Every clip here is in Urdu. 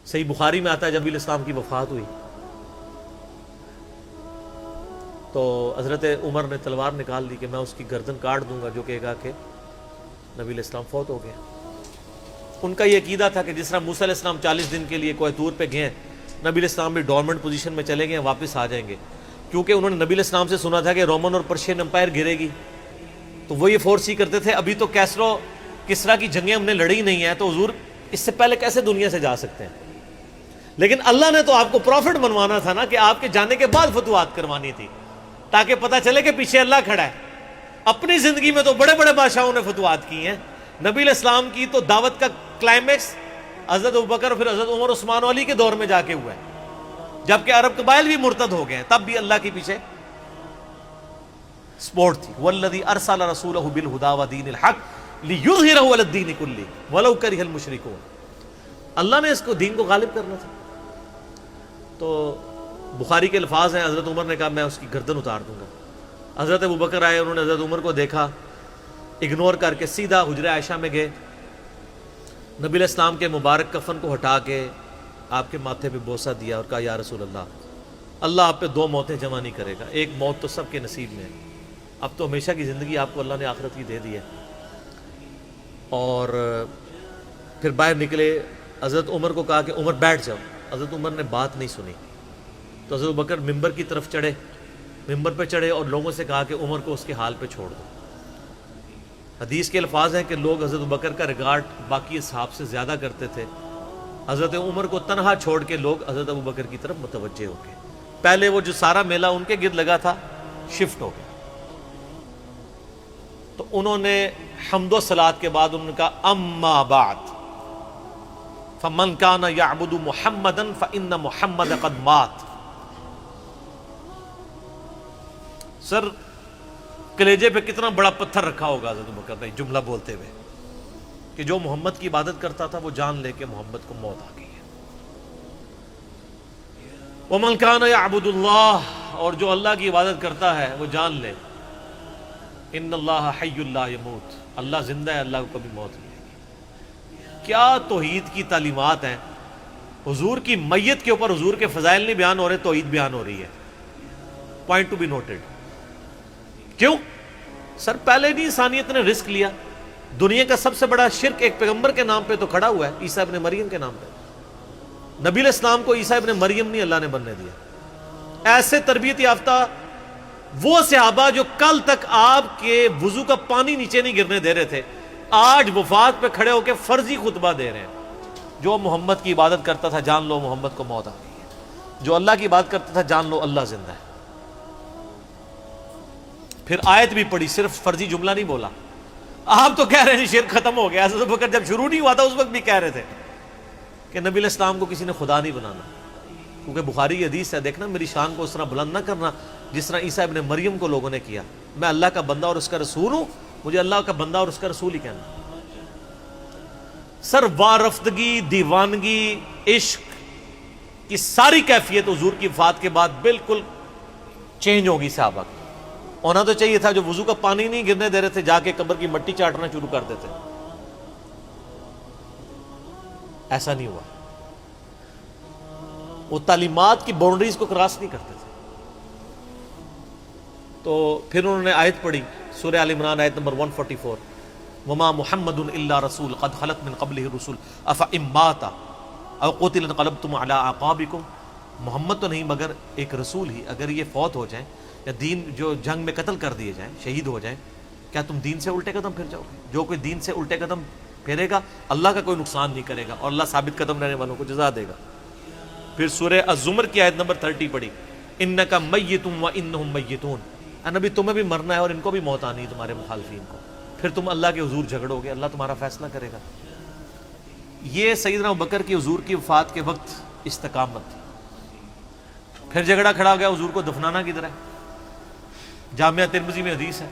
صحیح بخاری میں آتا ہے جب نبی الاسلام کی وفات ہوئی تو حضرت عمر نے تلوار نکال لی کہ میں اس کی گردن کاٹ دوں گا جو کہے گا کہ نبی علیہ السلام فوت ہو گیا۔ ان کا یہ عقیدہ تھا کہ جس طرح موسیٰ علیہ السلام 40 دن کے لیے کوہ طور پہ گئے، نبی علیہ السلام بھی ڈورمنٹ پوزیشن میں چلے گئے، واپس آ جائیں گے، کیونکہ انہوں نے نبی علیہ السلام سے سنا تھا کہ رومن اور پرشین امپائر گرے گی، تو وہ یہ فورس ہی کرتے تھے ابھی تو کیسرو کسرا کی جنگیں ہم نے لڑی نہیں ہیں، تو حضور اس سے پہلے کیسے دنیا سے جا سکتے ہیں؟ لیکن اللہ نے تو آپ کو پروفٹ بنوانا تھا نا، کہ آپ کے جانے کے بعد فتوحات کروانی تھی، تاکہ پتہ چلے کہ پیچھے اللہ کھڑا ہے۔ اپنی زندگی میں تو بڑے بڑے بادشاہوں نے فتوحات کی ہیں، نبی علیہ السلام کی تو دعوت کا کلائمیکس حضرت ابوبکر اور پھر حضرت عمر عثمان و علی کے دور میں جا کے ہوا ہے، جبکہ عرب قبائل بھی مرتد ہو گئے ہیں، تب بھی اللہ کے پیچھے سپورٹ تھی۔ والذی ارسل رسولہ بالہدی ودین الحق لیظہرہ علی الدین کلہ ولو کرہ المشرکون، اللہ نے اس کو دین کو غالب کرنا تھا۔ تو بخاری کے الفاظ ہیں، حضرت عمر نے کہا میں اس کی گردن اتار دوں گا۔ حضرت ابوبکر آئے، انہوں نے حضرت عمر کو دیکھا، اگنور کر کے سیدھا حجرہ عائشہ میں گئے، نبی علیہ السلام کے مبارک کفن کو ہٹا کے آپ کے ماتھے پہ بوسہ دیا اور کہا یا رسول اللہ آپ پہ 2 موتیں جمع نہیں کرے گا، ایک موت تو سب کے نصیب میں ہے، اب تو ہمیشہ کی زندگی آپ کو اللہ نے آخرت کی دے دی ہے۔ اور پھر باہر نکلے، حضرت عمر کو کہا کہ عمر بیٹھ جاؤ، حضرت عمر نے بات نہیں سنی، تو حضرت بکر ممبر کی طرف چڑھے، ممبر پہ چڑھے اور لوگوں سے کہا کہ عمر کو اس کے حال پہ چھوڑ دو۔ حدیث کے الفاظ ہیں کہ لوگ حضرت بکر کا ریگارڈ باقی اصحاب سے زیادہ کرتے تھے، حضرت عمر کو تنہا چھوڑ کے لوگ حضرت ابو بکر کی طرف متوجہ ہو گئے۔ پہلے وہ جو سارا میلہ ان کے گرد لگا تھا شفٹ ہو گیا، تو انہوں نے حمد و صلات کے بعد انہوں نے کہا اما بعد فمن کان یعبد محمدا فان محمد قد مات۔ سر کلیجے پہ کتنا بڑا پتھر رکھا ہوگا حضرت بکر نے جملہ بولتے ہوئے کہ جو محمد کی عبادت کرتا تھا وہ جان لے کہ محمد کو موت آ گئی ہے۔ ومن کان یعبد اللہ، اور جو اللہ کی عبادت کرتا ہے وہ جان لے ان اللہ حی لا یموت، اللہ زندہ ہے، اللہ کو کبھی موت نہیں آئے گی۔ کیا توحید کی تعلیمات ہیں! حضور کی میت کے اوپر حضور کے فضائل نہیں بیان ہو رہے، توحید بیان ہو رہی ہے۔ Point to be noted. کیوں؟ سر پہلے نہیں انسانیت نے رسک لیا، دنیا کا سب سے بڑا شرک ایک پیغمبر کے نام پہ تو کھڑا ہوا ہے، عیسیٰ ابن مریم کے نام پہ۔ نبی علیہ السلام کو عیسیٰ ابن مریم نہیں اللہ نے بننے دیا۔ ایسے تربیت یافتہ وہ صحابہ جو کل تک آپ کے وضو کا پانی نیچے نہیں گرنے دے رہے تھے، آج وفات پہ کھڑے ہو کے فرضی خطبہ دے رہے ہیں۔ جو محمد کی عبادت کرتا تھا جان لو محمد کو موت آ گئی ہے، جو اللہ کی عبادت کرتا تھا جان لو اللہ زندہ ہے۔ پھر آیت بھی پڑھی، صرف فرضی جملہ نہیں بولا۔ آپ تو کہہ رہے ہیں شرک ختم ہو گیا، حضرت بکر جب شروع نہیں ہوا تھا اس وقت بھی کہہ رہے تھے کہ نبی علیہ السلام کو کسی نے خدا نہیں بنانا، کیونکہ بخاری کی حدیث ہے، دیکھنا میری شان کو اس طرح بلند نہ کرنا جس طرح عیسیٰ ابن مریم کو لوگوں نے کیا۔ میں اللہ کا بندہ اور اس کا رسول ہوں، مجھے اللہ کا بندہ اور اس کا رسول ہی کہنا۔ سر وارفتگی، دیوانگی، عشق کی ساری کیفیت حضور کی وفات کے بعد بالکل چینج ہوگی صحابہ کی۔ ہونا تو چاہیے تھا جو وضو کا پانی نہیں گرنے دے رہے تھے جا کے قبر کی مٹی چاٹنا شروع کر دیتے، ایسا نہیں ہوا۔ وہ تعلیمات کی باؤنڈریز کو کراس نہیں کرتے تھے۔ تو پھر انہوں نے آیت پڑھی، سورہ آل عمران آیت نمبر 144، وما محمد الا رسول قد خلت من قبلہ الرسل افإن مات او قتل انقلبتم علی اعقابکم۔ محمد تو نہیں مگر ایک رسول ہی، اگر یہ فوت ہو جائیں یا دین جو جنگ میں قتل کر دیے جائیں، شہید ہو جائیں، کیا تم دین سے الٹے قدم پھر جاؤ گے؟ جو کوئی دین سے الٹے قدم پھیرے گا اللہ کا کوئی نقصان نہیں کرے گا اور اللہ ثابت قدم رہنے والوں کو جزا دے گا۔ پھر سورہ الزمر کی آیت نمبر 30 پڑھی، انک میت وانہم میتون، اے نبی تمہیں بھی مرنا ہے اور ان کو بھی موت آنی ہے تمہارے مخالفین کو، پھر تم اللہ کے حضور جھگڑو گے، اللہ تمہارا فیصلہ کرے گا۔ یہ سیدنا ابوبکر کی حضور کی وفات کے وقت استقامت تھی۔ پھر جھگڑا کھڑا ہو گیا حضور کو دفنانا کدھر ہے؟ جامعہ ترمذی میں حدیث ہے،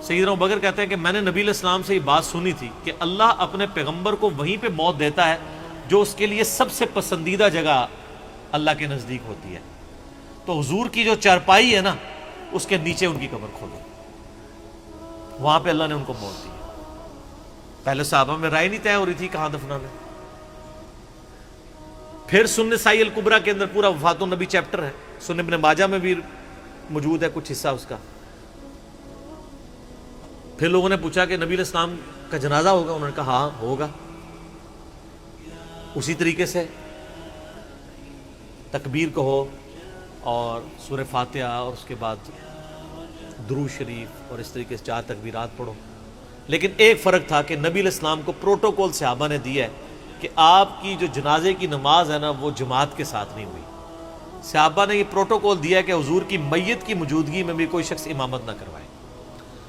سیدنا ابوبکر کہتے ہیں کہ میں نے نبی علیہ السلام سے یہ بات سنی تھی کہ اللہ اپنے پیغمبر کو وہیں پہ موت دیتا ہے جو اس کے لیے سب سے پسندیدہ جگہ اللہ کے نزدیک ہوتی ہے، تو حضور کی جو چارپائی ہے نا اس کے نیچے ان کی قبر کھولو، وہاں پہ اللہ نے ان کو موت دی۔ پہلے صحابہ میں رائے نہیں طے ہو رہی تھی کہاں دفنانا۔ پھر سنن نسائی الکبریٰ کے اندر پورا وفات النبی چیپٹر ہے، سنن ابن ماجہ میں بھی موجود ہے کچھ حصہ اس کا۔ پھر لوگوں نے پوچھا کہ نبی علیہ السلام کا جنازہ ہوگا؟ انہوں نے کہا ہاں ہوگا۔ اسی طریقے سے تکبیر کہو اور سورہ فاتحہ اور اس کے بعد درود شریف اور اس طریقے سے 4 تکبیرات پڑھو۔ لیکن ایک فرق تھا کہ نبی علیہ السلام کو پروٹوکول صحابہ نے دیا ہے کہ آپ کی جو جنازے کی نماز ہے نا وہ جماعت کے ساتھ نہیں ہوئی۔ صحابہ نے یہ پروٹوکول دیا کہ حضور کی میت کی موجودگی میں بھی کوئی شخص امامت نہ کروائے۔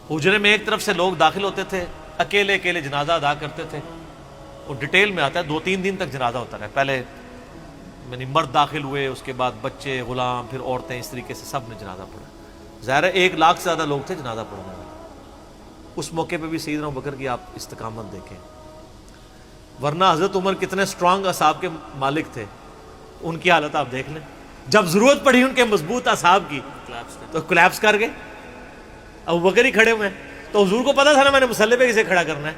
حجرے میں ایک طرف سے لوگ داخل ہوتے تھے، اکیلے اکیلے جنازہ ادا کرتے تھے، اور ڈیٹیل میں آتا ہے 2-3 دن تک جنازہ ہوتا رہا۔ پہلے یعنی مرد داخل ہوئے، اس کے بعد بچے، غلام، پھر عورتیں، اس طریقے سے سب نے جنازہ پڑھا۔ ظاہر ہے 1 لاکھ سے زیادہ لوگ تھے جنازہ پڑھنے والے۔ اس موقع پہ بھی سیدنا ابوبکر کی آپ استقامت دیکھیں، ورنہ حضرت عمر کتنے سٹرانگ اصحاب کے مالک تھے، ان کی حالت آپ دیکھ لیں۔ جب ضرورت پڑی ان کے مضبوط اصحاب کی تو کولیپس کر گئے۔ ابوبکر ہی کھڑے ہوئے ہیں، تو حضور کو پتا تھا نا میں نے مصلی پہ کسے کھڑا کرنا ہے۔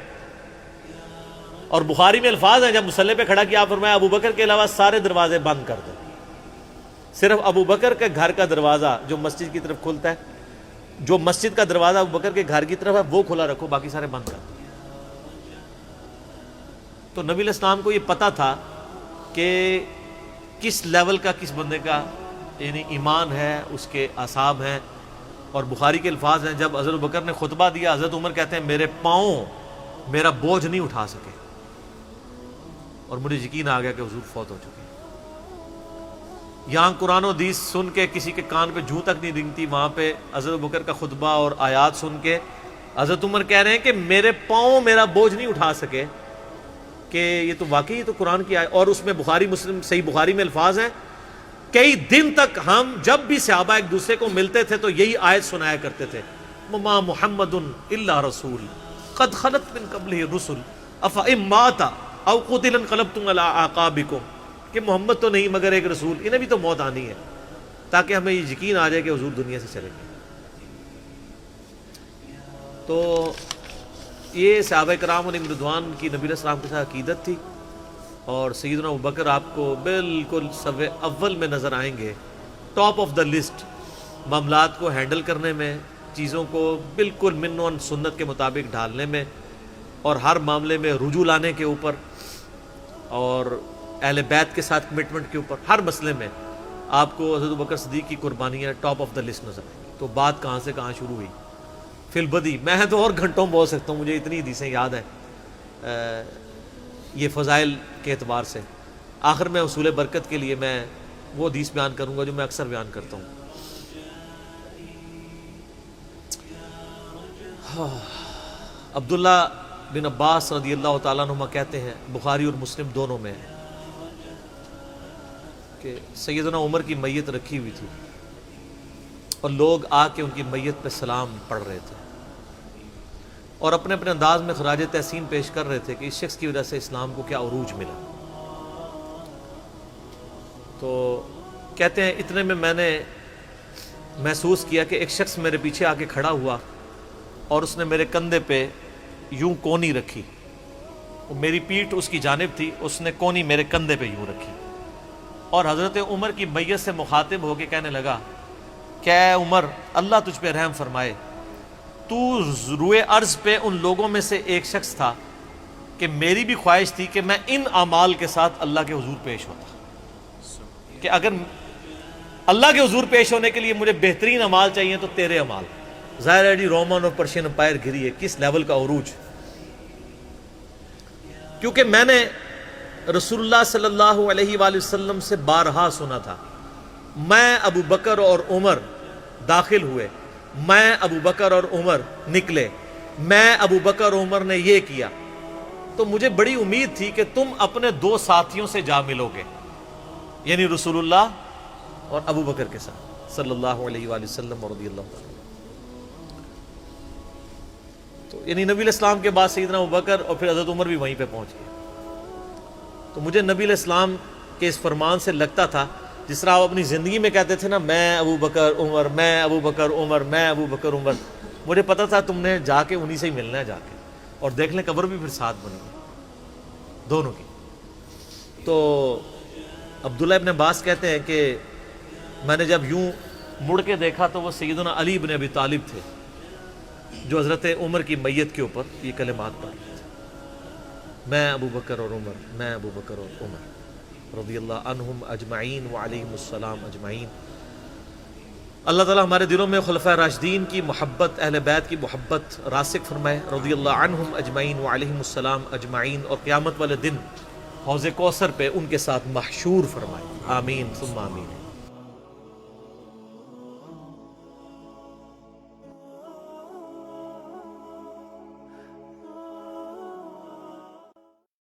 اور بخاری میں الفاظ ہیں، جب مصلی پہ کھڑا کیا فرمایا ابوبکر کے علاوہ سارے دروازے بند کر دو، صرف ابوبکر کے گھر کا دروازہ جو مسجد کی طرف کھلتا ہے، جو مسجد کا دروازہ ابوبکر کے گھر کی طرف ہے وہ کھلا رکھو، باقی سارے بند کر دو۔ تو نبی علیہ السلام کو یہ پتا تھا کہ کس لیول کا کس بندے کا یعنی ایمان ہے، اس کے اعصاب ہیں۔ اور بخاری کے الفاظ ہیں، جب حضرت ابوبکر نے خطبہ دیا، حضرت عمر کہتے ہیں میرے پاؤں میرا بوجھ نہیں اٹھا سکے، اور مجھے یقین آ گیا کہ حضور فوت ہو چکے۔ یہاں قرآن و حدیث سن کے کسی کے کان پہ جوں تک نہیں رنگتی، وہاں پہ حضرت ابوبکر کا خطبہ اور آیات سن کے حضرت عمر کہہ رہے ہیں کہ میرے پاؤں میرا بوجھ نہیں اٹھا سکے، کہ یہ تو واقعی تو قرآن کی آیت۔ اور اس میں بخاری مسلم صحیح بخاری میں الفاظ ہیں، کئی دن تک ہم جب بھی صحابہ ایک دوسرے کو ملتے تھے تو یہی آیت سنایا کرتے تھے، وما محمد الا رسول قد خلت من قبلہ الرسل افئن مات او قتل انقلبتم علی اعقابکم، کہ محمد تو نہیں مگر ایک رسول، انہیں بھی تو موت آنی ہے، تاکہ ہمیں یہ یقین آ جائے کہ حضور دنیا سے چلے گئے۔ تو یہ صحابہ کرام علیہم رضوان کی نبی علیہ السلام کے ساتھ عقیدت تھی۔ اور سیدنا ابوبکر آپ کو بالکل صف اول میں نظر آئیں گے، ٹاپ آف دا لسٹ، معاملات کو ہینڈل کرنے میں، چیزوں کو بالکل من و سنت کے مطابق ڈھالنے میں، اور ہر معاملے میں رجوع لانے کے اوپر، اور اہل بیت کے ساتھ کمٹمنٹ کے اوپر، ہر مسئلے میں آپ کو حضرت ابوبکر صدیق کی قربانیاں ٹاپ آف دا لسٹ نظر آئیں گی۔ تو بات کہاں سے کہاں شروع ہوئی، فی البدی میں تو اور گھنٹوں بول سکتا ہوں، مجھے اتنی حدیثیں یاد ہیں یہ فضائل کے اعتبار سے۔ آخر میں اصول برکت کے لیے میں وہ حدیث بیان کروں گا جو میں اکثر بیان کرتا ہوں۔ عبداللہ بن عباس رضی اللہ تعالیٰ عنہما کہتے ہیں، بخاری اور مسلم دونوں میں ہے، کہ سیدنا عمر کی میت رکھی ہوئی تھی اور لوگ آ کے ان کی میت پہ سلام پڑھ رہے تھے، اور اپنے اپنے انداز میں خراج تحسین پیش کر رہے تھے کہ اس شخص کی وجہ سے اسلام کو کیا عروج ملا۔ تو کہتے ہیں اتنے میں میں نے محسوس کیا کہ ایک شخص میرے پیچھے آ کے کھڑا ہوا اور اس نے میرے کندھے پہ یوں کونی رکھی، میری پیٹھ اس کی جانب تھی، اس نے کونی میرے کندھے پہ یوں رکھی، اور حضرت عمر کی میت سے مخاطب ہو کے کہنے لگا کہ اے عمر اللہ تجھ پہ رحم فرمائے، تو روئے ارض پہ ان لوگوں میں سے ایک شخص تھا کہ میری بھی خواہش تھی کہ میں ان اعمال کے ساتھ اللہ کے حضور پیش ہوتا، کہ اگر اللہ کے حضور پیش ہونے کے لیے مجھے بہترین اعمال چاہیے تو تیرے اعمال۔ ظاہر ہے جی رومن اور پرشین امپائر گھری ہے، کس لیول کا عروج، کیونکہ میں نے رسول اللہ صلی اللہ علیہ وآلہ وسلم سے بارہا سنا تھا، میں ابو بکر اور عمر داخل ہوئے، میں ابو بکر اور عمر نکلے، میں ابو بکر اور عمر نے یہ کیا، تو مجھے بڑی امید تھی کہ تم اپنے 2 ساتھیوں سے جا ملو گے، یعنی رسول اللہ اور ابو بکر کے ساتھ صلی اللہ علیہ وآلہ وسلم اور رضی اللہ عنہ۔ تو یعنی نبی علیہ السلام کے بعد سیدنا ابو بکر اور پھر حضرت عمر بھی وہیں پہ پہنچ گئے۔ تو مجھے نبی علیہ السلام کے اس فرمان سے لگتا تھا جس طرح آپ اپنی زندگی میں کہتے تھے نا، میں ابو بکر عمر، میں ابو بکر عمر، میں ابو بکر عمر، مجھے پتا تھا تم نے جا کے انہی سے ہی ملنا ہے جا کے، اور دیکھ لیں قبر بھی پھر ساتھ بنی دونوں کی۔ تو عبداللہ ابن عباس کہتے ہیں کہ میں نے جب یوں مڑ کے دیکھا تو وہ سیدنا علی بن ابی طالب تھے جو حضرت عمر کی میت کے اوپر یہ کلمات پڑھ رہے تھے، میں ابو بکر اور عمر، میں ابو بکر اور عمر رضی اللہ عنہم اجمعین وعلیہم السلام اجمعین۔ اللہ تعالیٰ ہمارے دلوں میں خلفائے راشدین کی محبت، اہل بیت کی محبت راسخ فرمائے رضی اللہ عنہم اجمعین وعلیہم السلام اجمعین، اور قیامت والے دن حوض کوثر پہ ان کے ساتھ محشور فرمائے، آمین ثم آمین۔